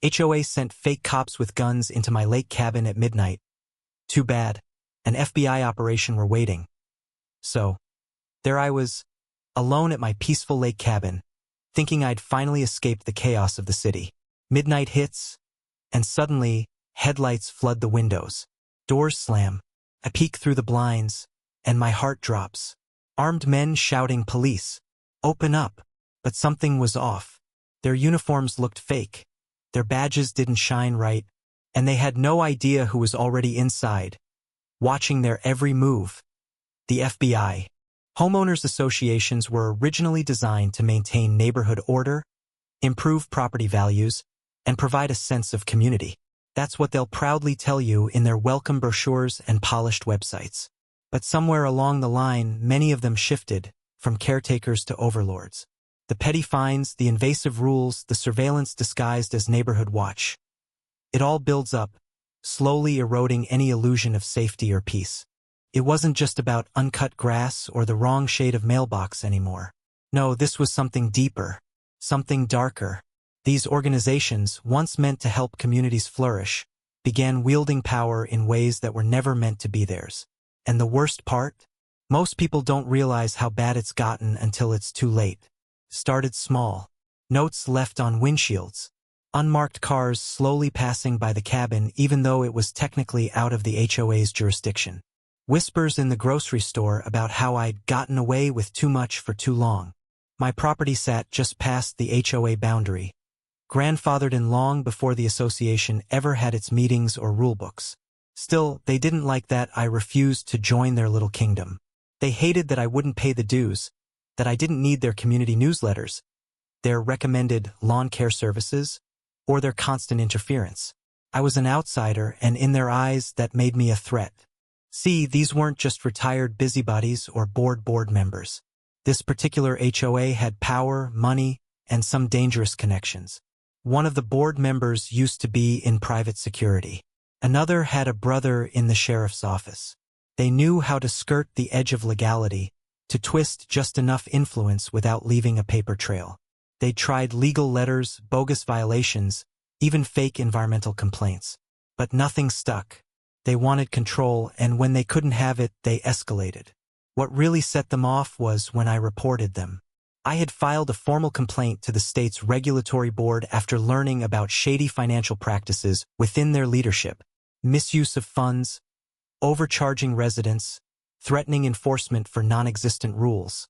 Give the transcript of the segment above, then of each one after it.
HOA sent fake cops with guns into my lake cabin at midnight. Too bad. An FBI operation were waiting. So, there I was, alone at my peaceful lake cabin, thinking I'd finally escaped the chaos of the city. Midnight hits, and suddenly, headlights flood the windows. Doors slam. I peek through the blinds, and my heart drops. Armed men shouting police. Open up. But something was off. Their uniforms looked fake. Their badges didn't shine right, and they had no idea who was already inside, watching their every move. The FBI. Homeowners associations were originally designed to maintain neighborhood order, improve property values, and provide a sense of community. That's what they'll proudly tell you in their welcome brochures and polished websites. But somewhere along the line, many of them shifted, from caretakers to overlords. The petty fines, the invasive rules, the surveillance disguised as neighborhood watch. It all builds up, slowly eroding any illusion of safety or peace. It wasn't just about uncut grass or the wrong shade of mailbox anymore. No, this was something deeper, something darker. These organizations, once meant to help communities flourish, began wielding power in ways that were never meant to be theirs. And the worst part? Most people don't realize how bad it's gotten until it's too late. Started small. Notes left on windshields. Unmarked cars slowly passing by the cabin even though it was technically out of the HOA's jurisdiction. Whispers in the grocery store about how I'd gotten away with too much for too long. My property sat just past the HOA boundary, grandfathered in long before the association ever had its meetings or rulebooks. Still, they didn't like that I refused to join their little kingdom. They hated that I wouldn't pay the dues, that I didn't need their community newsletters, their recommended lawn care services, or their constant interference. I was an outsider, and in their eyes, that made me a threat. See, these weren't just retired busybodies or board members. This particular HOA had power, money, and some dangerous connections. One of the board members used to be in private security. Another had a brother in the sheriff's office. They knew how to skirt the edge of legality, to twist just enough influence without leaving a paper trail. They tried legal letters, bogus violations, even fake environmental complaints. But nothing stuck. They wanted control, and when they couldn't have it, they escalated. What really set them off was when I reported them. I had filed a formal complaint to the state's regulatory board after learning about shady financial practices within their leadership, misuse of funds, overcharging residents, threatening enforcement for non-existent rules.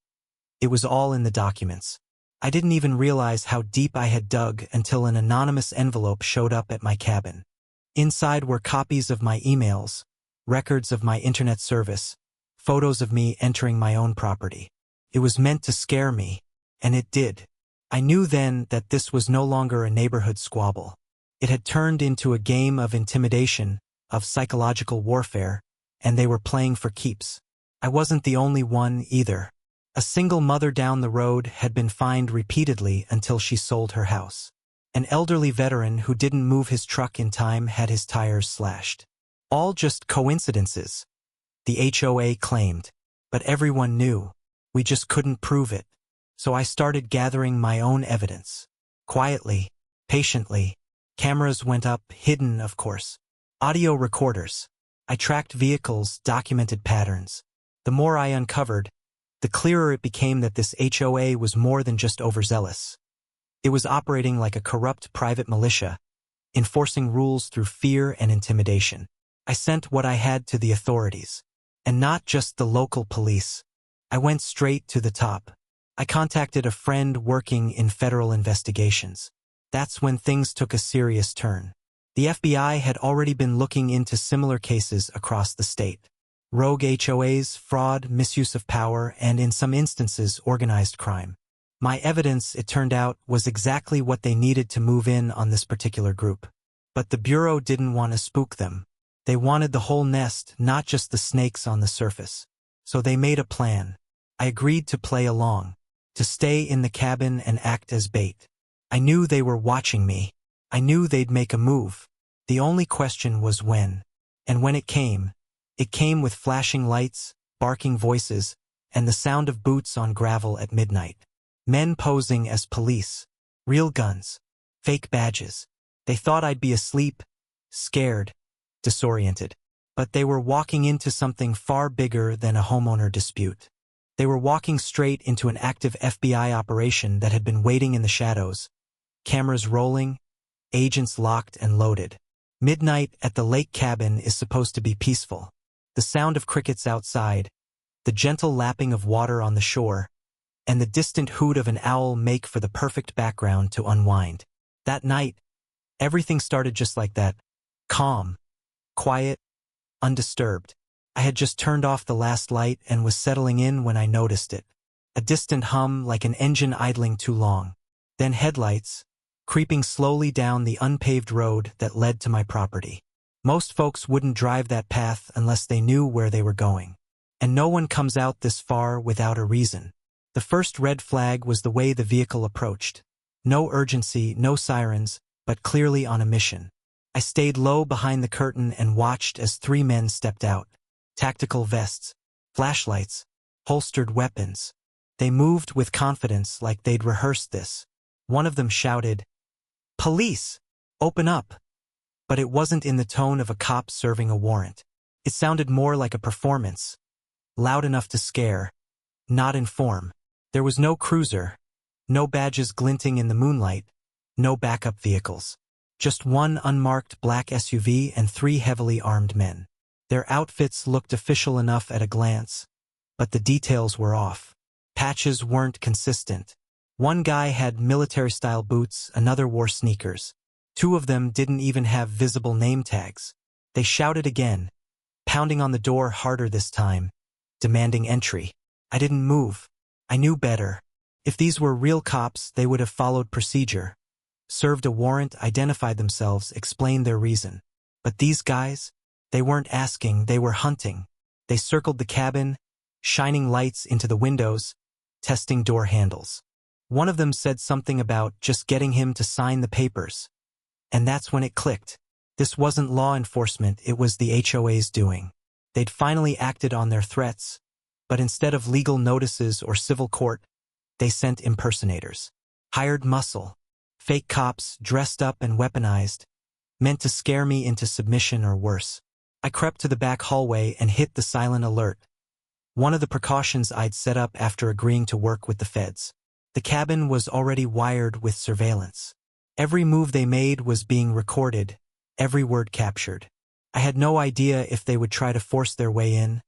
It was all in the documents. I didn't even realize how deep I had dug until an anonymous envelope showed up at my cabin. Inside were copies of my emails, records of my internet service, photos of me entering my own property. It was meant to scare me, and it did. I knew then that this was no longer a neighborhood squabble. It had turned into a game of intimidation, of psychological warfare, and they were playing for keeps. I wasn't the only one either. A single mother down the road had been fined repeatedly until she sold her house. An elderly veteran who didn't move his truck in time had his tires slashed. All just coincidences, the HOA claimed. But everyone knew. We just couldn't prove it. So I started gathering my own evidence. Quietly, patiently. Cameras went up, hidden, of course. Audio recorders. I tracked vehicles, documented patterns. The more I uncovered, the clearer it became that this HOA was more than just overzealous. It was operating like a corrupt private militia, enforcing rules through fear and intimidation. I sent what I had to the authorities. And not just the local police. I went straight to the top. I contacted a friend working in federal investigations. That's when things took a serious turn. The FBI had already been looking into similar cases across the state. Rogue HOAs, fraud, misuse of power, and in some instances, organized crime. My evidence, it turned out, was exactly what they needed to move in on this particular group. But the Bureau didn't want to spook them. They wanted the whole nest, not just the snakes on the surface. So they made a plan. I agreed to play along, to stay in the cabin and act as bait. I knew they were watching me. I knew they'd make a move. The only question was when. And when it came with flashing lights, barking voices, and the sound of boots on gravel at midnight. Men posing as police. Real guns. Fake badges. They thought I'd be asleep, scared, disoriented. But they were walking into something far bigger than a homeowner dispute. They were walking straight into an active FBI operation that had been waiting in the shadows, cameras rolling, agents locked and loaded. Midnight at the lake cabin is supposed to be peaceful. The sound of crickets outside, the gentle lapping of water on the shore, and the distant hoot of an owl make for the perfect background to unwind. That night, everything started just like that, calm, quiet, undisturbed. I had just turned off the last light and was settling in when I noticed it. A distant hum like an engine idling too long. Then headlights, creeping slowly down the unpaved road that led to my property. Most folks wouldn't drive that path unless they knew where they were going. And no one comes out this far without a reason. The first red flag was the way the vehicle approached. No urgency, no sirens, but clearly on a mission. I stayed low behind the curtain and watched as 3 men stepped out. Tactical vests, flashlights, holstered weapons. They moved with confidence like they'd rehearsed this. One of them shouted, "Police! Open up!" But it wasn't in the tone of a cop serving a warrant. It sounded more like a performance, loud enough to scare, not inform. There was no cruiser, no badges glinting in the moonlight, no backup vehicles. Just one unmarked black SUV and 3 heavily armed men. Their outfits looked official enough at a glance, but the details were off. Patches weren't consistent. One guy had military-style boots, another wore sneakers. 2 of them didn't even have visible name tags. They shouted again, pounding on the door harder this time, demanding entry. I didn't move. I knew better. If these were real cops, they would have followed procedure, served a warrant, identified themselves, explained their reason. But these guys, they weren't asking, they were hunting. They circled the cabin, shining lights into the windows, testing door handles. One of them said something about just getting him to sign the papers. And that's when it clicked. This wasn't law enforcement, it was the HOA's doing. They'd finally acted on their threats, but instead of legal notices or civil court, they sent impersonators. Hired muscle. Fake cops, dressed up and weaponized, meant to scare me into submission or worse. I crept to the back hallway and hit the silent alert. One of the precautions I'd set up after agreeing to work with the feds. The cabin was already wired with surveillance. Every move they made was being recorded, every word captured. I had no idea if they would try to force their way in,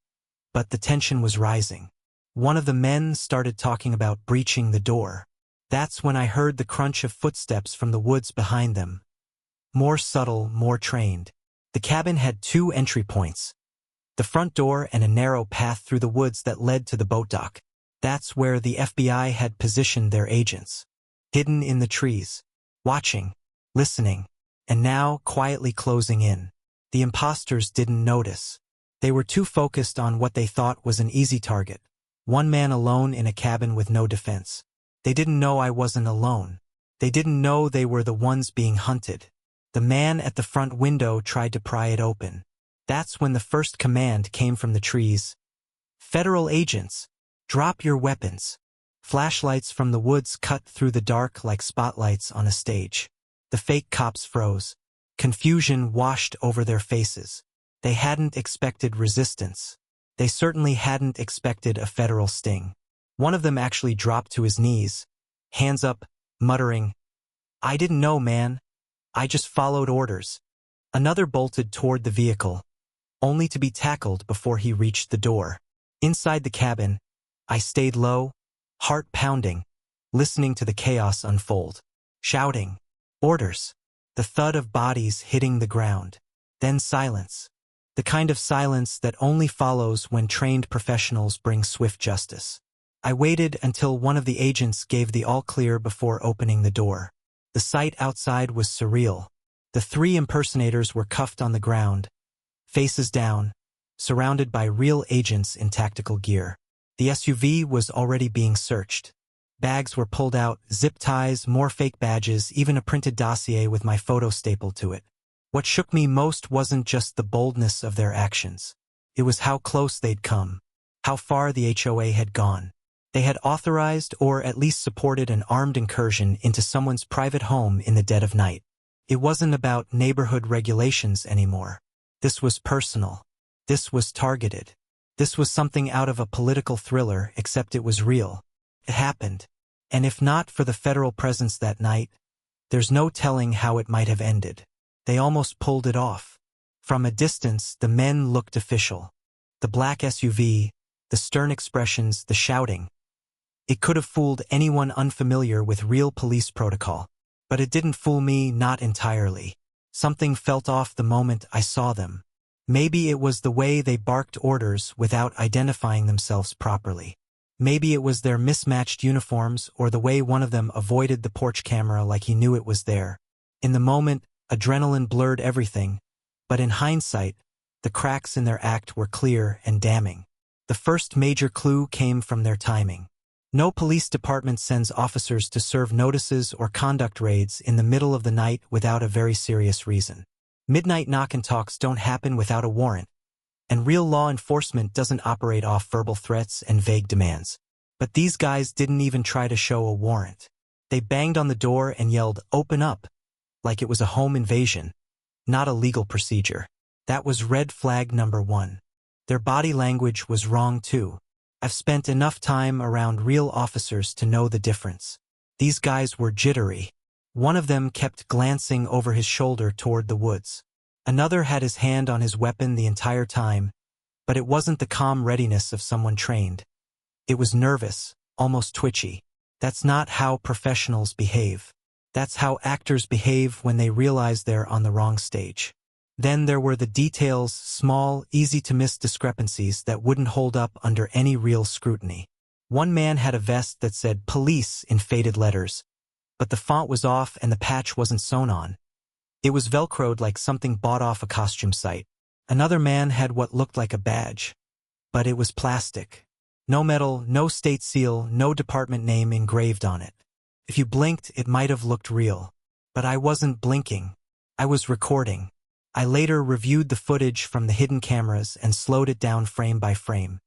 but the tension was rising. One of the men started talking about breaching the door. That's when I heard the crunch of footsteps from the woods behind them. More subtle, more trained. The cabin had 2 entry points. The front door and a narrow path through the woods that led to the boat dock. That's where the FBI had positioned their agents. Hidden in the trees. Watching. Listening. And now quietly closing in. The imposters didn't notice. They were too focused on what they thought was an easy target. One man alone in a cabin with no defense. They didn't know I wasn't alone. They didn't know they were the ones being hunted. The man at the front window tried to pry it open. That's when the first command came from the trees. "Federal agents, drop your weapons." Flashlights from the woods cut through the dark like spotlights on a stage. The fake cops froze. Confusion washed over their faces. They hadn't expected resistance. They certainly hadn't expected a federal sting. One of them actually dropped to his knees, hands up, muttering, "I didn't know, man. I just followed orders." Another bolted toward the vehicle, only to be tackled before he reached the door. Inside the cabin, I stayed low, heart pounding, listening to the chaos unfold. Shouting, orders, the thud of bodies hitting the ground. Then silence. The kind of silence that only follows when trained professionals bring swift justice. I waited until one of the agents gave the all-clear before opening the door. The sight outside was surreal. The 3 impersonators were cuffed on the ground, faces down, surrounded by real agents in tactical gear. The SUV was already being searched. Bags were pulled out, zip ties, more fake badges, even a printed dossier with my photo stapled to it. What shook me most wasn't just the boldness of their actions. It was how close they'd come, how far the HOA had gone. They had authorized or at least supported an armed incursion into someone's private home in the dead of night. It wasn't about neighborhood regulations anymore. This was personal. This was targeted. This was something out of a political thriller, except it was real. It happened. And if not for the federal presence that night, there's no telling how it might have ended. They almost pulled it off. From a distance, the men looked official. The black SUV, the stern expressions, the shouting. It could have fooled anyone unfamiliar with real police protocol. But it didn't fool me, not entirely. Something felt off the moment I saw them. Maybe it was the way they barked orders without identifying themselves properly. Maybe it was their mismatched uniforms or the way one of them avoided the porch camera like he knew it was there. In the moment, adrenaline blurred everything, but in hindsight, the cracks in their act were clear and damning. The first major clue came from their timing. No police department sends officers to serve notices or conduct raids in the middle of the night without a very serious reason. Midnight knock-and-talks don't happen without a warrant, and real law enforcement doesn't operate off verbal threats and vague demands. But these guys didn't even try to show a warrant. They banged on the door and yelled, "Open up," like it was a home invasion, not a legal procedure. That was red flag number one. Their body language was wrong too. I've spent enough time around real officers to know the difference. These guys were jittery. One of them kept glancing over his shoulder toward the woods. Another had his hand on his weapon the entire time, but it wasn't the calm readiness of someone trained. It was nervous, almost twitchy. That's not how professionals behave. That's how actors behave when they realize they're on the wrong stage. Then there were the details, small, easy-to-miss discrepancies that wouldn't hold up under any real scrutiny. One man had a vest that said "Police" in faded letters, but the font was off and the patch wasn't sewn on. It was velcroed like something bought off a costume site. Another man had what looked like a badge, but it was plastic. No metal, no state seal, no department name engraved on it. If you blinked, it might have looked real. But I wasn't blinking. I was recording. I later reviewed the footage from the hidden cameras and slowed it down frame by frame.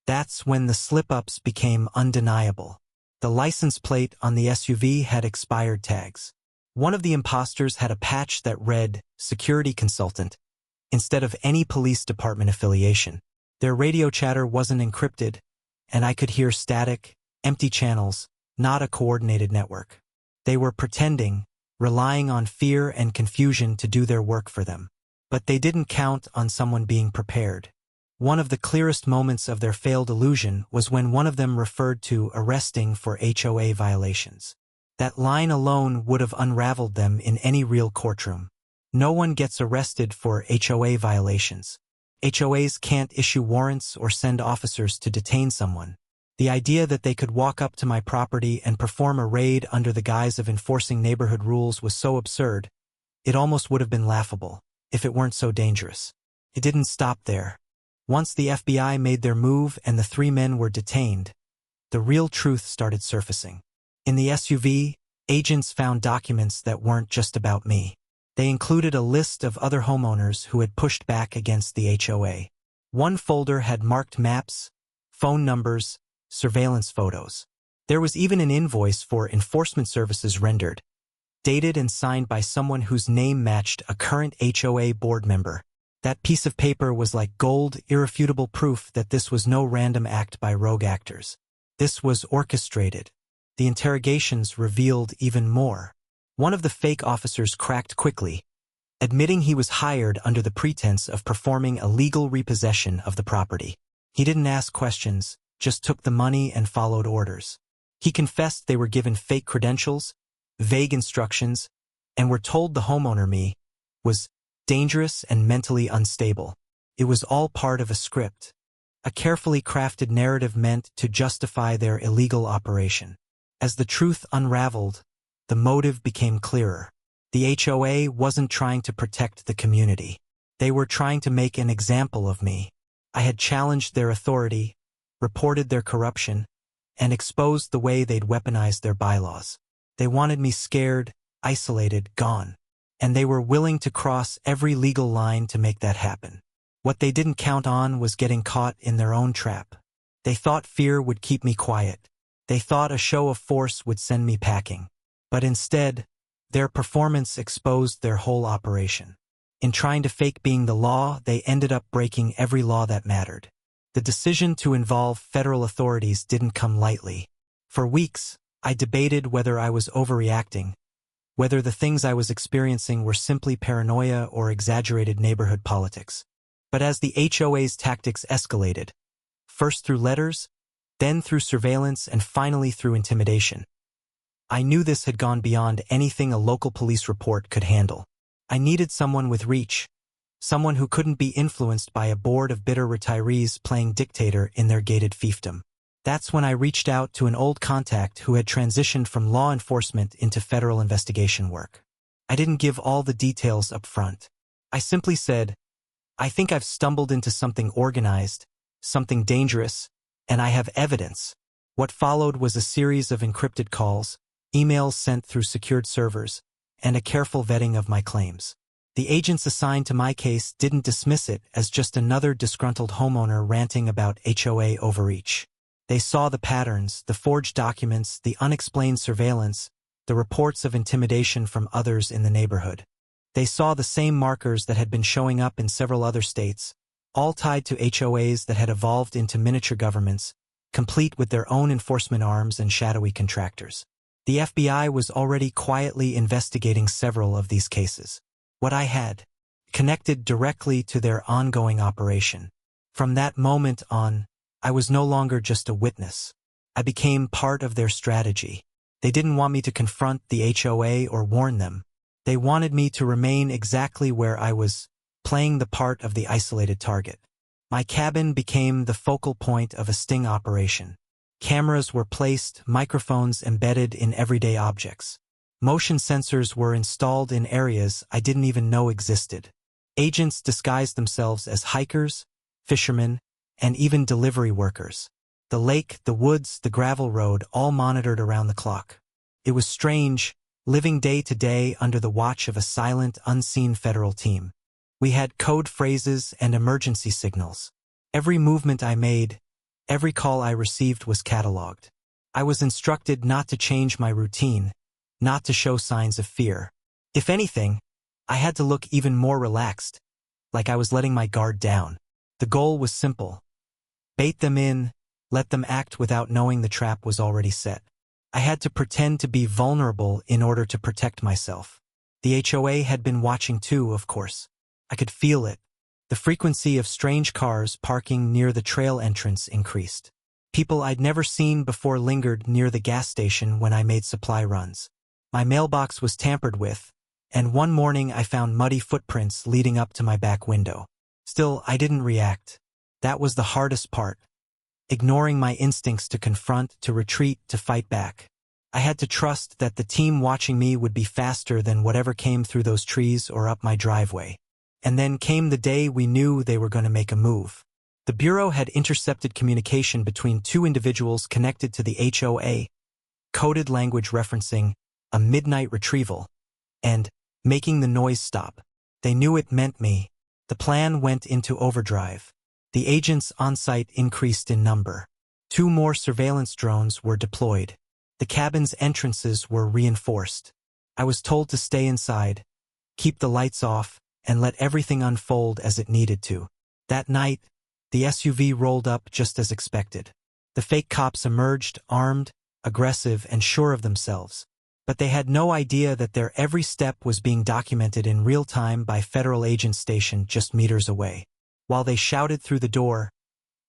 That's when the slip-ups became undeniable. The license plate on the SUV had expired tags. One of the imposters had a patch that read "Security Consultant" instead of any police department affiliation. Their radio chatter wasn't encrypted, and I could hear static, empty channels, not a coordinated network. They were pretending, relying on fear and confusion to do their work for them. But they didn't count on someone being prepared. One of the clearest moments of their failed illusion was when one of them referred to arresting for HOA violations. That line alone would have unraveled them in any real courtroom. No one gets arrested for HOA violations. HOAs can't issue warrants or send officers to detain someone. The idea that they could walk up to my property and perform a raid under the guise of enforcing neighborhood rules was so absurd, it almost would have been laughable, if it weren't so dangerous. It didn't stop there. Once the FBI made their move and the three men were detained, the real truth started surfacing. In the SUV, agents found documents that weren't just about me. They included a list of other homeowners who had pushed back against the HOA. One folder had marked maps, phone numbers, surveillance photos. There was even an invoice for enforcement services rendered, dated and signed by someone whose name matched a current HOA board member. That piece of paper was like gold, irrefutable proof that this was no random act by rogue actors. This was orchestrated. The interrogations revealed even more. One of the fake officers cracked quickly, admitting he was hired under the pretense of performing a legal repossession of the property. He didn't ask questions, just took the money and followed orders. He confessed they were given fake credentials, vague instructions, and were told the homeowner was dangerous and mentally unstable. It was all part of a script, a carefully crafted narrative meant to justify their illegal operation. As the truth unraveled, the motive became clearer. The HOA wasn't trying to protect the community. They were trying to make an example of me. I had challenged their authority, reported their corruption, and exposed the way they'd weaponized their bylaws. They wanted me scared, isolated, gone. And they were willing to cross every legal line to make that happen. What they didn't count on was getting caught in their own trap. They thought fear would keep me quiet. They thought a show of force would send me packing. But instead, Their performance exposed their whole operation. In trying to fake being the law, they ended up breaking every law that mattered. The decision to involve federal authorities didn't come lightly. For weeks, I debated whether I was overreacting, whether the things I was experiencing were simply paranoia or exaggerated neighborhood politics. But as the HOA's tactics escalated, first through letters, then through surveillance, and finally through intimidation, I knew this had gone beyond anything a local police report could handle. I needed someone with reach, someone who couldn't be influenced by a board of bitter retirees playing dictator in their gated fiefdom. That's when I reached out to an old contact who had transitioned from law enforcement into federal investigation work. I didn't give all the details up front. I simply said, "I think I've stumbled into something organized, something dangerous, and I have evidence." What followed was a series of encrypted calls, emails sent through secured servers, and a careful vetting of my claims. The agents assigned to my case didn't dismiss it as just another disgruntled homeowner ranting about HOA overreach. They saw the patterns, the forged documents, the unexplained surveillance, the reports of intimidation from others in the neighborhood. They saw the same markers that had been showing up in several other states, all tied to HOAs that had evolved into miniature governments, complete with their own enforcement arms and shadowy contractors. The FBI was already quietly investigating several of these cases. What I had connected directly to their ongoing operation. From that moment on, I was no longer just a witness. I became part of their strategy. They didn't want me to confront the HOA or warn them. They wanted me to remain exactly where I was, playing the part of the isolated target. My cabin became the focal point of a sting operation. Cameras were placed, microphones embedded in everyday objects. Motion sensors were installed in areas I didn't even know existed. Agents disguised themselves as hikers, fishermen, and even delivery workers. The lake, the woods, the gravel road, all monitored around the clock. It was strange, living day to day under the watch of a silent, unseen federal team. We had code phrases and emergency signals. Every movement I made, every call I received was cataloged. I was instructed not to change my routine, not to show signs of fear. If anything, I had to look even more relaxed, like I was letting my guard down. The goal was simple. Bait them in, let them act without knowing the trap was already set. I had to pretend to be vulnerable in order to protect myself. The HOA had been watching too, of course. I could feel it. The frequency of strange cars parking near the trail entrance increased. People I'd never seen before lingered near the gas station when I made supply runs. My mailbox was tampered with, and one morning I found muddy footprints leading up to my back window. Still, I didn't react. That was the hardest part. Ignoring my instincts to confront, to retreat, to fight back. I had to trust that the team watching me would be faster than whatever came through those trees or up my driveway. And then came the day we knew they were going to make a move. The Bureau had intercepted communication between two individuals connected to the HOA, coded language referencing a midnight retrieval, and making the noise stop. They knew it meant me. The plan went into overdrive. The agents on site increased in number. 2 more surveillance drones were deployed. The cabin's entrances were reinforced. I was told to stay inside, keep the lights off, and let everything unfold as it needed to. That night, the SUV rolled up just as expected. The fake cops emerged, armed, aggressive, and sure of themselves. But they had no idea that their every step was being documented in real time by federal agents stationed just meters away. While they shouted through the door,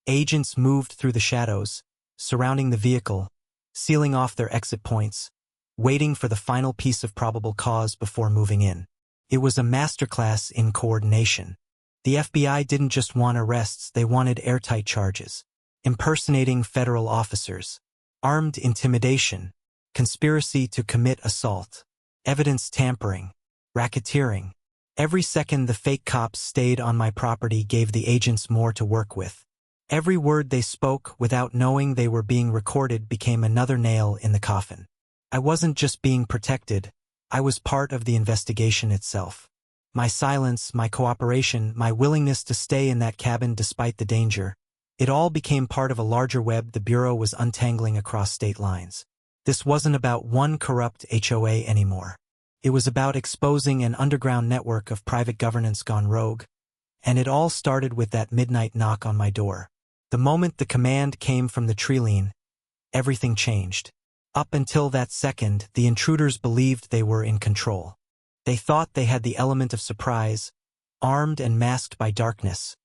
agents moved through the shadows, surrounding the vehicle, sealing off their exit points, waiting for the final piece of probable cause before moving in. It was a masterclass in coordination. The FBI didn't just want arrests, they wanted airtight charges. Impersonating federal officers, armed intimidation, conspiracy to commit assault, evidence tampering, racketeering. Every second the fake cops stayed on my property gave the agents more to work with. Every word they spoke without knowing they were being recorded became another nail in the coffin. I wasn't just being protected, I was part of the investigation itself. My silence, my cooperation, my willingness to stay in that cabin despite the danger, it all became part of a larger web the Bureau was untangling across state lines. This wasn't about one corrupt HOA anymore. It was about exposing an underground network of private governance gone rogue, and it all started with that midnight knock on my door. The moment the command came from the Trilene, everything changed. Up until that second, the intruders believed they were in control. They thought they had the element of surprise, armed and masked by darkness,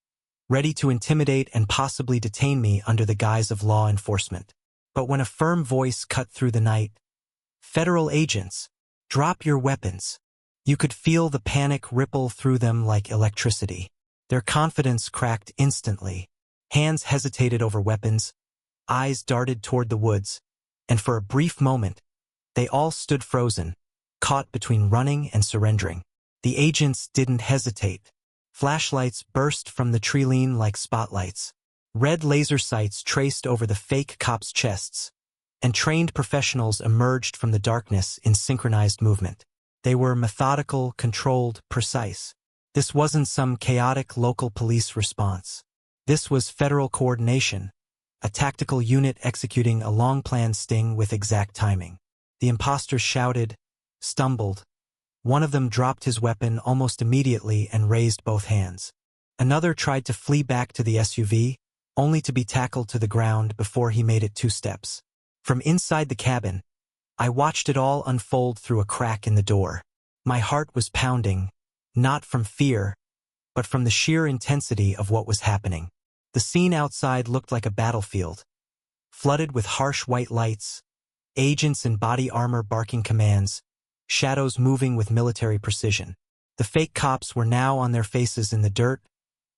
ready to intimidate and possibly detain me under the guise of law enforcement. But when a firm voice cut through the night, "Federal agents, drop your weapons," you could feel the panic ripple through them like electricity. Their confidence cracked instantly. Hands hesitated over weapons, eyes darted toward the woods, and for a brief moment, they all stood frozen, caught between running and surrendering. The agents didn't hesitate. Flashlights burst from the Trilene like spotlights. Red laser sights traced over the fake cops' chests, and trained professionals emerged from the darkness in synchronized movement. They were methodical, controlled, precise. This wasn't some chaotic local police response. This was federal coordination, a tactical unit executing a long-planned sting with exact timing. The imposters shouted, stumbled. One of them dropped his weapon almost immediately and raised both hands. Another tried to flee back to the SUV, only to be tackled to the ground before he made it 2 steps. From inside the cabin, I watched it all unfold through a crack in the door. My heart was pounding, not from fear, but from the sheer intensity of what was happening. The scene outside looked like a battlefield, flooded with harsh white lights, agents in body armor barking commands, shadows moving with military precision. The fake cops were now on their faces in the dirt,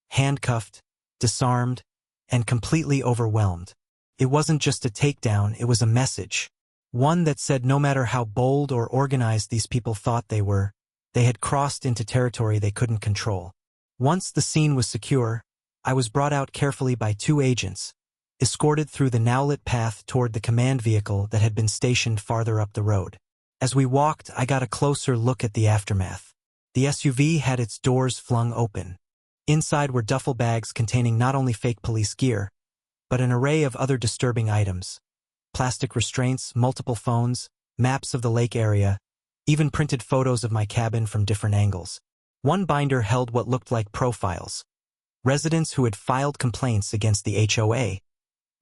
handcuffed, disarmed, and completely overwhelmed. It wasn't just a takedown, it was a message. One that said no matter how bold or organized these people thought they were, they had crossed into territory they couldn't control. Once the scene was secure, I was brought out carefully by 2 agents, escorted through the now-lit path toward the command vehicle that had been stationed farther up the road. As we walked, I got a closer look at the aftermath. The SUV had its doors flung open. Inside were duffel bags containing not only fake police gear, but an array of other disturbing items. Plastic restraints, multiple phones, maps of the lake area, even printed photos of my cabin from different angles. One binder held what looked like profiles, residents who had filed complaints against the HOA,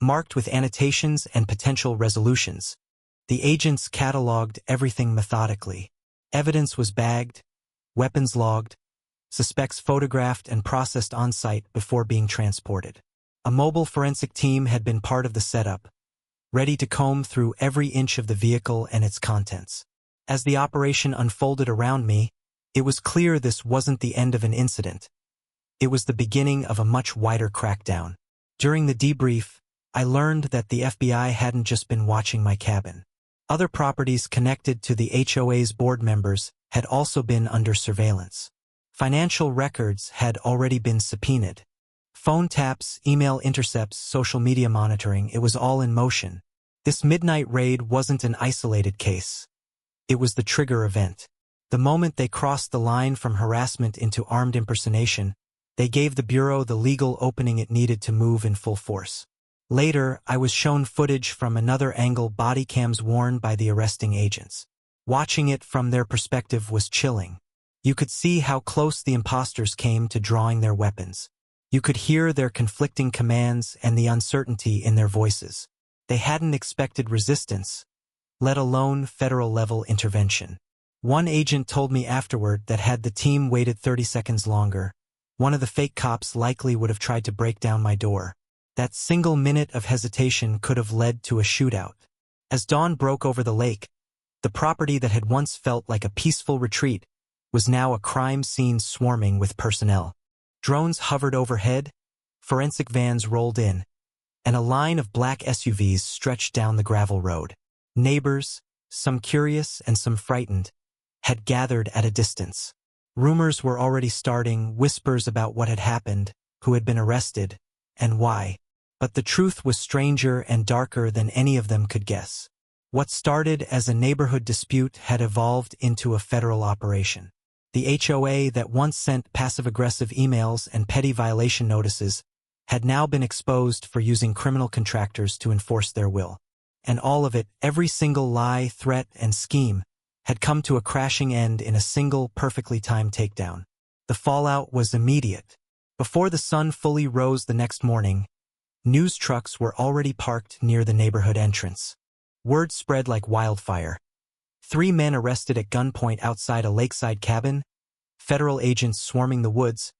marked with annotations and potential resolutions. The agents cataloged everything methodically. Evidence was bagged, weapons logged, suspects photographed and processed on-site before being transported. A mobile forensic team had been part of the setup, ready to comb through every inch of the vehicle and its contents. As the operation unfolded around me, it was clear this wasn't the end of an incident. It was the beginning of a much wider crackdown. During the debrief, I learned that the FBI hadn't just been watching my cabin. Other properties connected to the HOA's board members had also been under surveillance. Financial records had already been subpoenaed. Phone taps, email intercepts, social media monitoring, it was all in motion. This midnight raid wasn't an isolated case. It was the trigger event. The moment they crossed the line from harassment into armed impersonation, they gave the Bureau the legal opening it needed to move in full force. Later, I was shown footage from another angle, body cams worn by the arresting agents. Watching it from their perspective was chilling. You could see how close the imposters came to drawing their weapons. You could hear their conflicting commands and the uncertainty in their voices. They hadn't expected resistance, let alone federal-level intervention. One agent told me afterward that had the team waited 30 seconds longer, one of the fake cops likely would have tried to break down my door. That single minute of hesitation could have led to a shootout. As dawn broke over the lake, the property that had once felt like a peaceful retreat was now a crime scene swarming with personnel. Drones hovered overhead, forensic vans rolled in, and a line of black SUVs stretched down the gravel road. Neighbors, some curious and some frightened, had gathered at a distance. Rumors were already starting, whispers about what had happened, who had been arrested, and why. But the truth was stranger and darker than any of them could guess. What started as a neighborhood dispute had evolved into a federal operation. The HOA that once sent passive-aggressive emails and petty violation notices had now been exposed for using criminal contractors to enforce their will. And all of it, every single lie, threat, and scheme, had come to a crashing end in a single, perfectly timed takedown. The fallout was immediate. Before the sun fully rose the next morning, news trucks were already parked near the neighborhood entrance. Word spread like wildfire. 3 men arrested at gunpoint outside a lakeside cabin, federal agents swarming the woods,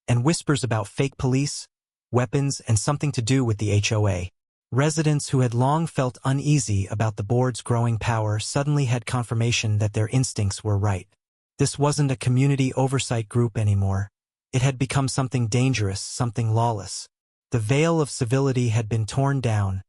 and whispers about fake police, weapons, and something to do with the HOA. Residents who had long felt uneasy about the board's growing power suddenly had confirmation that their instincts were right. This wasn't a community oversight group anymore. It had become something dangerous, something lawless. The veil of civility had been torn down,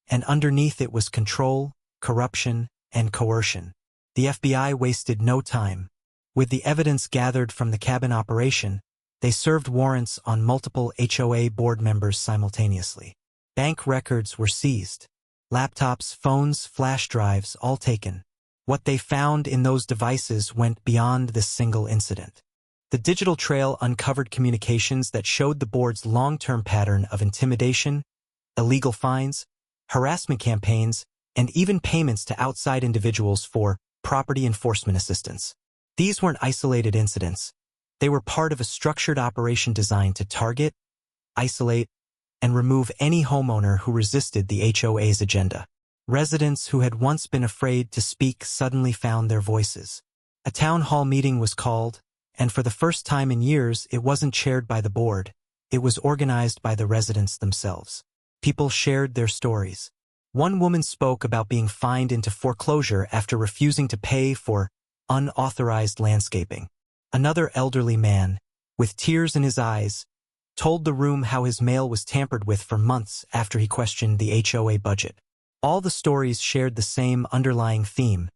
and underneath it was control, corruption, and coercion. The FBI wasted no time. With the evidence gathered from the cabin operation, they served warrants on multiple HOA board members simultaneously. Bank records were seized. Laptops, phones, flash drives, all taken. What they found in those devices went beyond this single incident. The digital trail uncovered communications that showed the board's long-term pattern of intimidation, illegal fines, harassment campaigns, and even payments to outside individuals for property enforcement assistance. These weren't isolated incidents. They were part of a structured operation designed to target, isolate, and remove any homeowner who resisted the HOA's agenda. Residents who had once been afraid to speak suddenly found their voices. A town hall meeting was called, and for the first time in years, it wasn't chaired by the board. It was organized by the residents themselves. People shared their stories. One woman spoke about being fined into foreclosure after refusing to pay for unauthorized landscaping. Another elderly man, with tears in his eyes, told the room how his mail was tampered with for months after he questioned the HOA budget. All the stories shared the same underlying theme: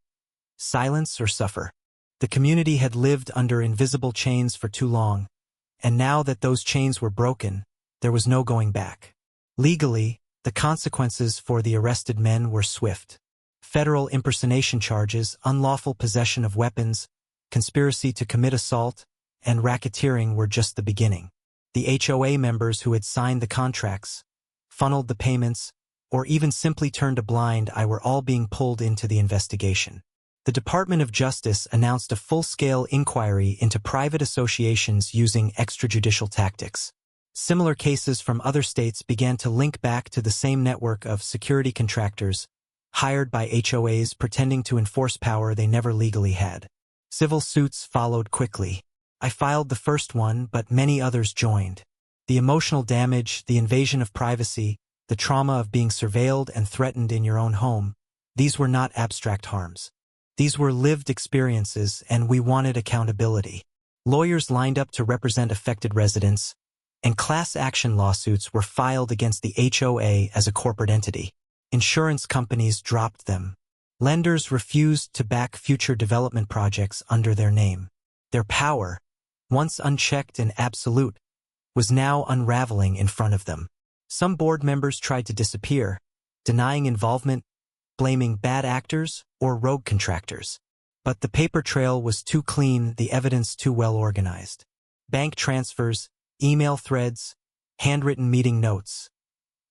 silence or suffer. The community had lived under invisible chains for too long, and now that those chains were broken, there was no going back. Legally, the consequences for the arrested men were swift. Federal impersonation charges, unlawful possession of weapons, conspiracy to commit assault, and racketeering were just the beginning. The HOA members who had signed the contracts, funneled the payments, or even simply turned a blind eye were all being pulled into the investigation. The Department of Justice announced a full-scale inquiry into private associations using extrajudicial tactics. Similar cases from other states began to link back to the same network of security contractors hired by HOAs pretending to enforce power they never legally had. Civil suits followed quickly. I filed the first one, but many others joined. The emotional damage, the invasion of privacy, the trauma of being surveilled and threatened in your own home, these were not abstract harms. These were lived experiences, and we wanted accountability. Lawyers lined up to represent affected residents, and class action lawsuits were filed against the HOA as a corporate entity. Insurance companies dropped them. Lenders refused to back future development projects under their name. Their power, once unchecked and absolute, was now unraveling in front of them. Some board members tried to disappear, denying involvement, blaming bad actors or rogue contractors. But the paper trail was too clean, the evidence too well organized. Bank transfers, email threads, handwritten meeting notes.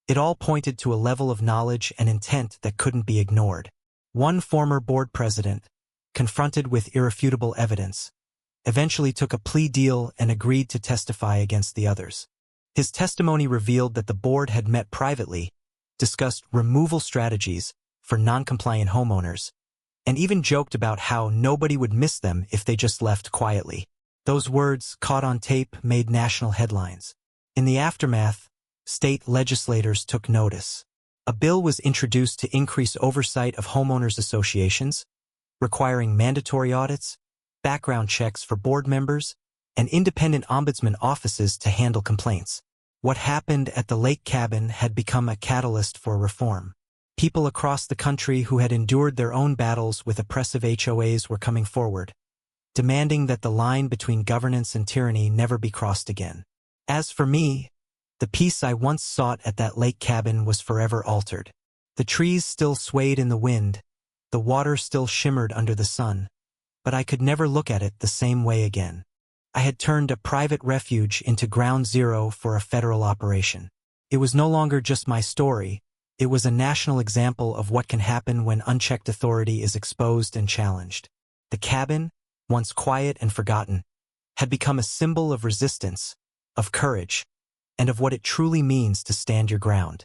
It all pointed to a level of knowledge and intent that couldn't be ignored. One former board president, confronted with irrefutable evidence, eventually took a plea deal and agreed to testify against the others. His testimony revealed that the board had met privately, discussed removal strategies for non-compliant homeowners, and even joked about how nobody would miss them if they just left quietly. Those words, caught on tape, made national headlines. In the aftermath, state legislators took notice. A bill was introduced to increase oversight of homeowners associations, requiring mandatory audits, background checks for board members, and independent ombudsman offices to handle complaints. What happened at the lake cabin had become a catalyst for reform. People across the country who had endured their own battles with oppressive HOAs were coming forward, demanding that the line between governance and tyranny never be crossed again. As for me, the peace I once sought at that lake cabin was forever altered. The trees still swayed in the wind, the water still shimmered under the sun, but I could never look at it the same way again. I had turned a private refuge into ground zero for a federal operation. It was no longer just my story, it was a national example of what can happen when unchecked authority is exposed and challenged. The cabin, once quiet and forgotten, had become a symbol of resistance, of courage, and of what it truly means to stand your ground.